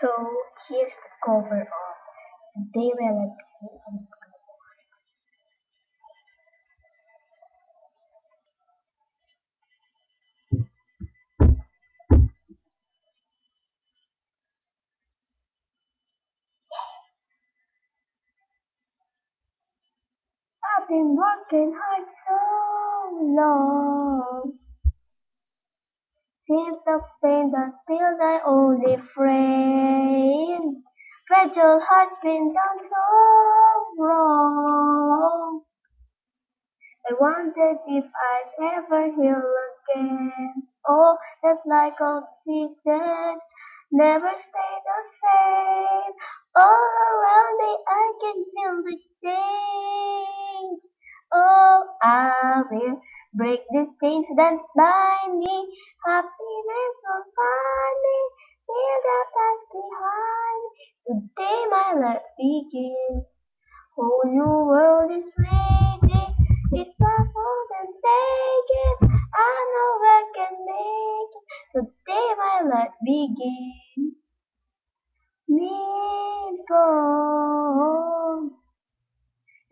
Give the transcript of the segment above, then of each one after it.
So here's the cover of They Will Be. I've been working hard so long. Seems the pain that feels I only friend. Fragile heart been done so wrong. I wondered if I'd ever heal again. Oh, that's like oxygen, never stay the same. All around me I can feel the change. Oh, I will break the chains that bind me. Happiness will find me. Leave the past behind. Today my life begins. Whole new world is waiting. It's my fault and take it. I know I can make it. Today my life begins. Me go.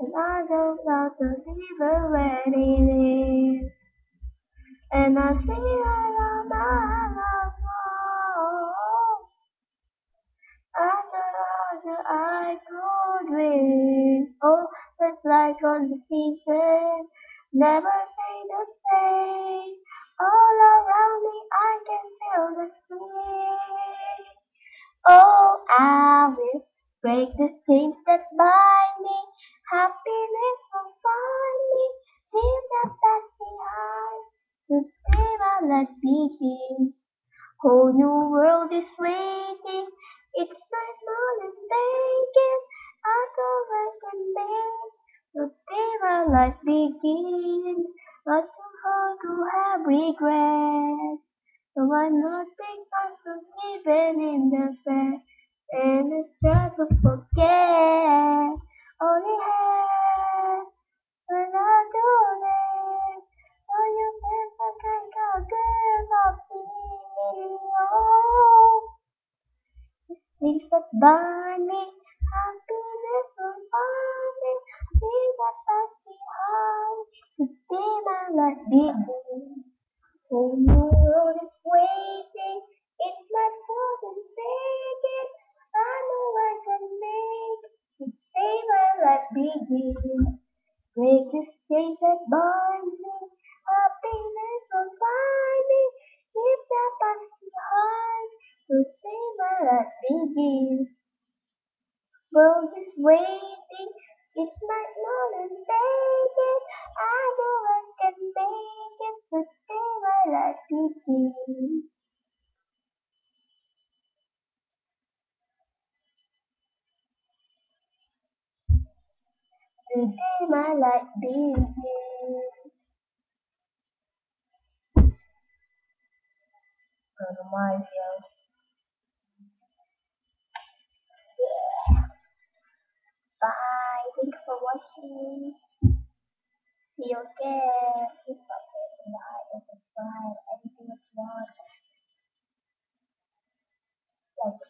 And I go out the river where it is. And I see I love my love. After I could win. Oh, that's like on the season. Never say the same. All around me I can feel the same. Oh, I will break the chains that bind me. Happiness will find me. Leave the past behind. Today my life begins. Whole new world is waiting. It's night morning bacon. I go back and make. Today my life begins. Not too hard to have regrets. So I not think I'm forgiven in the bed. And it's try to forget. Only had when I do this. So you think I can go good of me. Oh, things that bind me. Happiness will find me. Leave that past behind. Today my life begins. Whole new world is waiting. It's my fault and take it. I know I can make it. Today my life begins. Break this chains that bind me. Happiness will find me. Leave the past behind. Today my life begins. World is waiting. It's night long and take it. I know I can make it. Today my life begins. Today my life begins. Otherwise, bye. Thanks for watching. See you again. Please forget to like and subscribe. Anything you want. Like